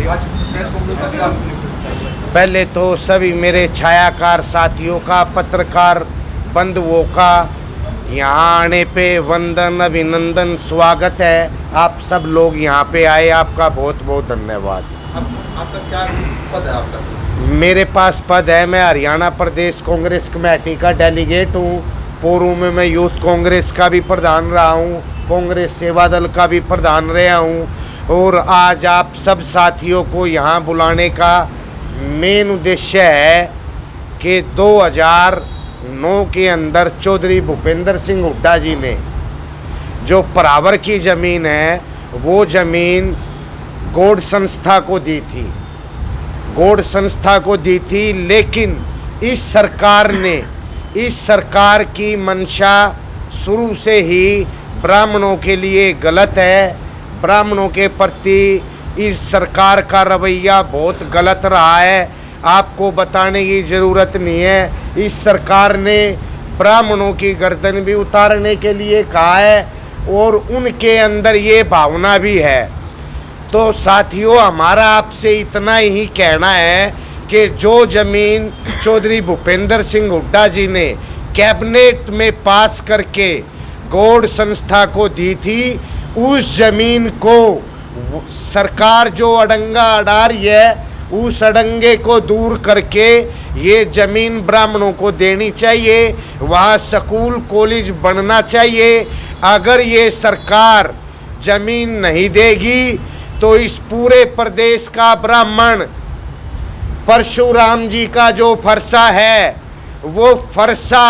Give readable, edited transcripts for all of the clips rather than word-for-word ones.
आज press conference में क्या? पहले तो सभी मेरे छायाकार साथियों का, पत्रकार बंधुओं का यहाँ आने पे वंदन, अभिनंदन, स्वागत है। आप सब लोग यहाँ पे आए, आपका बहुत बहुत धन्यवाद। आपका क्या पद है आपका? मेरे पास पद है, मैं हरियाणा प्रदेश कांग्रेस कमेटी का डेलीगेट हूँ। पूर्व में मैं यूथ कांग्रेस का भी प्रधान रहा हूँ, कांग्रेस सेवा दल का भी प्रधान रहा हूँ। और आज आप सब साथियों को यहाँ बुलाने का मेन उद्देश्य है कि 2009 के अंदर चौधरी भूपेंद्र सिंह हुड्डा जी ने जो परावर की ज़मीन है वो ज़मीन गौड़ संस्था को दी थी, गौड़ संस्था को दी थी। लेकिन इस सरकार की मंशा शुरू से ही ब्राह्मणों के लिए गलत है। ब्राह्मणों के प्रति इस सरकार का रवैया बहुत गलत रहा है। आपको बताने की ज़रूरत नहीं है, इस सरकार ने ब्राह्मणों की गर्दन भी उतारने के लिए कहा है और उनके अंदर ये भावना भी है। तो साथियों, हमारा आपसे इतना ही कहना है कि जो ज़मीन चौधरी भूपेंद्र सिंह हुड्डा जी ने कैबिनेट में पास करके गौड़ संस्था को दी थी, उस ज़मीन को सरकार जो अड़ंगा अड़ा रही है उस अड़ंगे को दूर करके ये ज़मीन ब्राह्मणों को देनी चाहिए। वहाँ स्कूल कॉलेज बनना चाहिए। अगर ये सरकार ज़मीन नहीं देगी तो इस पूरे प्रदेश का ब्राह्मण परशुराम जी का जो फरसा है वो फरसा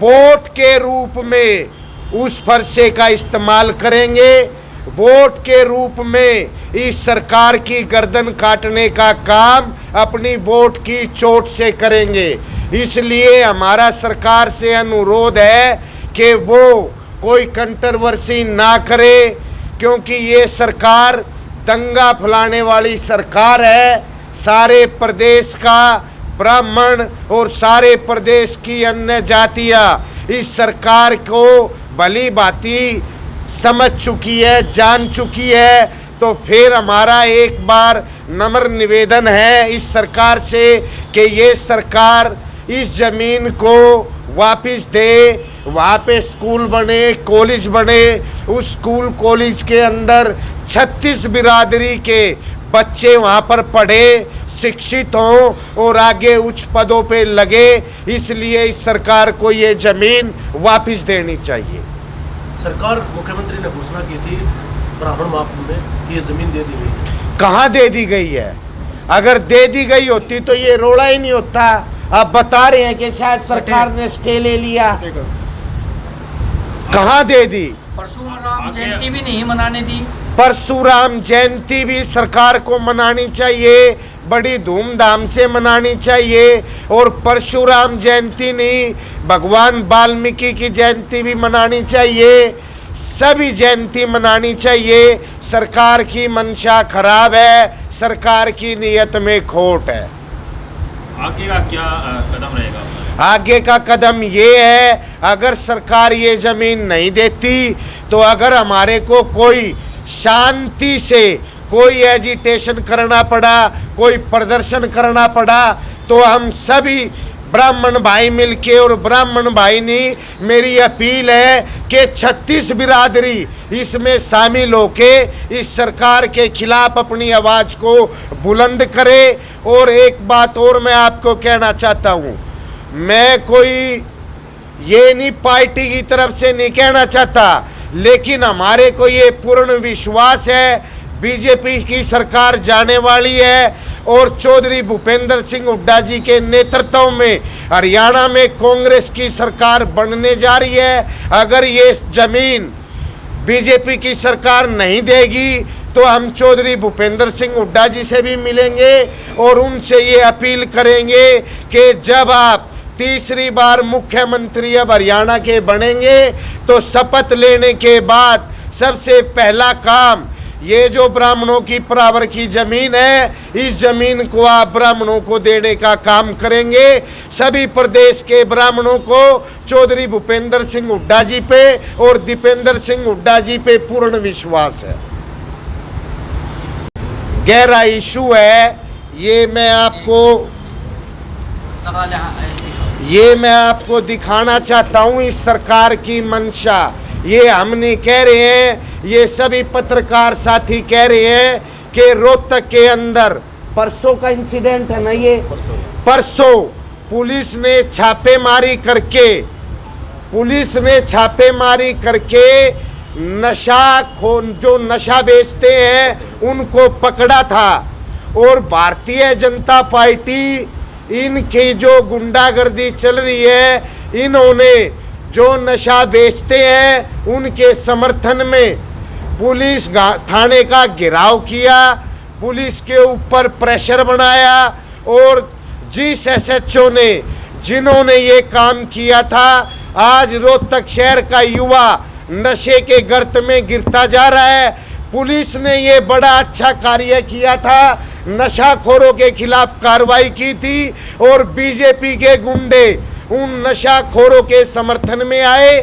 वोट के रूप में उस फरसे का इस्तेमाल करेंगे, वोट के रूप में इस सरकार की गर्दन काटने का काम अपनी वोट की चोट से करेंगे। इसलिए हमारा सरकार से अनुरोध है कि वो कोई कंट्रोवर्सी ना करे, क्योंकि ये सरकार दंगा फैलाने वाली सरकार है। सारे प्रदेश का ब्राह्मण और सारे प्रदेश की अन्य जातियाँ इस सरकार को भली भांति समझ चुकी है, जान चुकी है। तो फिर हमारा एक बार नम्र निवेदन है इस सरकार से कि ये सरकार इस ज़मीन को वापस दे, वहाँ पे स्कूल बने, कॉलेज बने। उस स्कूल कॉलेज के अंदर 36 बिरादरी के बच्चे वहाँ पर पढ़े, शिक्षित हों और आगे उच्च पदों पे लगे। इसलिए इस सरकार को ये ज़मीन वापस देनी चाहिए। सरकार, मुख्यमंत्री ने घोषणा की थी ब्राह्मण मामले में ये ज़मीन दे दी गई। कहाँ दे दी गई है? अगर दे दी गई होती तो ये रोड़ा ही नहीं होता। आप बता रहे हैं कि शायद सरकार ने स्टे ले लिया। कहाँ दे दी? परशुराम जयंती भी नहीं मनाने दी। परशुराम जयंती भी सरकार को मनानी चाहिए, बड़ी धूमधाम से मनानी चाहिए। और परशुराम जयंती नहीं, भगवान वाल्मीकि की जयंती भी मनानी चाहिए। सभी जयंती मनानी चाहिए। सरकार की मंशा खराब है, सरकार की नीयत में खोट है। आगे का क्या कदम रहेगा? आगे का कदम ये है, अगर सरकार ये ज़मीन नहीं देती तो अगर हमारे को कोई शांति से कोई एजिटेशन करना पड़ा, कोई प्रदर्शन करना पड़ा, तो हम सभी ब्राह्मण भाई मिलके और ब्राह्मण भाई ने मेरी अपील है कि 36 बिरादरी इसमें शामिल होके इस सरकार के खिलाफ अपनी आवाज़ को बुलंद करे। और एक बात और मैं आपको कहना चाहता हूँ, मैं कोई ये नहीं पार्टी की तरफ से नहीं कहना चाहता, लेकिन हमारे को ये पूर्ण विश्वास है बीजेपी की सरकार जाने वाली है और चौधरी भूपेंद्र सिंह हुड्डा जी के नेतृत्व में हरियाणा में कांग्रेस की सरकार बनने जा रही है। अगर ये ज़मीन बीजेपी की सरकार नहीं देगी तो हम चौधरी भूपेंद्र सिंह हुड्डा जी से भी मिलेंगे और उनसे ये अपील करेंगे कि जब आप तीसरी बार मुख्यमंत्री अब हरियाणा के बनेंगे तो शपथ लेने के बाद सबसे पहला काम ये जो ब्राह्मणों की परावर की ज़मीन है, इस ज़मीन को आप ब्राह्मणों को देने का काम करेंगे। सभी प्रदेश के ब्राह्मणों को चौधरी भूपेंद्र सिंह हुड्डा जी पे और दीपेंद्र सिंह हुड्डा जी पे पूर्ण विश्वास है। गहरा इशू है। ये मैं आपको दिखाना चाहता हूँ इस सरकार की मंशा। ये हम नहीं कह रहे हैं, ये सभी पत्रकार साथी कह रहे हैं कि रोहतक के अंदर परसों का इंसिडेंट है ना, ये परसों पुलिस ने छापेमारी करके जो नशा बेचते हैं उनको पकड़ा था। और भारतीय जनता पार्टी, इनकी जो गुंडागर्दी चल रही है, इन्होंने जो नशा बेचते हैं उनके समर्थन में पुलिस थाने का घेराव किया, पुलिस के ऊपर प्रेशर बनाया। और जिस एसएचओ ने, जिन्होंने ये काम किया था, आज रोहतक शहर का युवा नशे के गर्त में गिरता जा रहा है। पुलिस ने ये बड़ा अच्छा कार्य किया था, नशाखोरों के खिलाफ कार्रवाई की थी और बीजेपी के गुंडे उन नशाखोरों के समर्थन में आए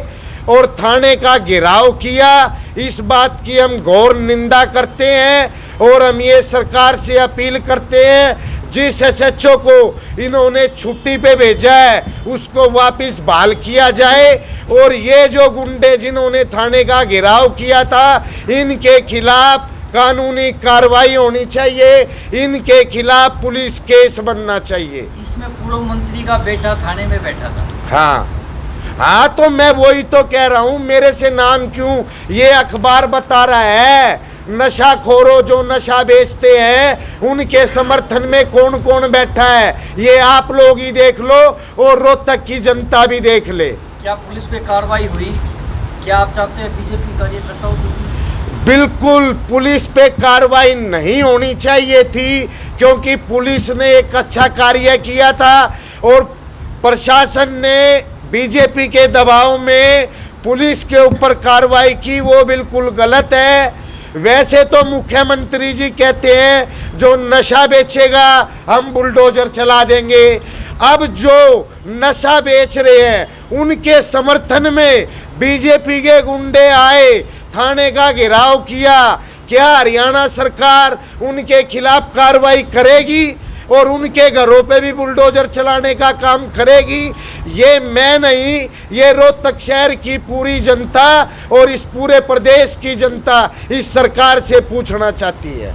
और थाने का घेराव किया। इस बात की हम घोर निंदा करते हैं और हम ये सरकार से अपील करते हैं, जिस एसएचओ को इन्होंने छुट्टी पे भेजा है उसको वापस बहाल किया जाए। और ये जो गुंडे जिन्होंने थाने का घेराव किया था, इनके खिलाफ कानूनी कार्रवाई होनी चाहिए, इनके खिलाफ पुलिस केस बनना चाहिए। इसमें पूर्व मंत्री का बेटा थाने में बैठा था। हाँ, तो मैं वही तो कह रहा हूँ, मेरे से नाम क्यों, ये अखबार बता रहा है। नशाखोरों जो नशा बेचते हैं उनके समर्थन में कौन कौन बैठा है, ये आप लोग ही देख लो और रोहतक की जनता भी देख ले। क्या पुलिस पे कार्रवाई हुई? क्या आप चाहते हैं बीजेपी कार्यकर्ताओं की? बिल्कुल पुलिस पे कार्रवाई नहीं होनी चाहिए थी, क्योंकि पुलिस ने एक अच्छा कार्य किया था और प्रशासन ने बीजेपी के दबाव में पुलिस के ऊपर कार्रवाई की, वो बिल्कुल गलत है। वैसे तो मुख्यमंत्री जी कहते हैं जो नशा बेचेगा हम बुलडोजर चला देंगे। अब जो नशा बेच रहे हैं उनके समर्थन में बीजेपी के गुंडे आए, थाने का घेराव किया। क्या हरियाणा सरकार उनके खिलाफ कार्रवाई करेगी और उनके घरों पे भी बुलडोजर चलाने का काम करेगी? ये मैं नहीं, ये रोहतक शहर की पूरी जनता और इस पूरे प्रदेश की जनता इस सरकार से पूछना चाहती है।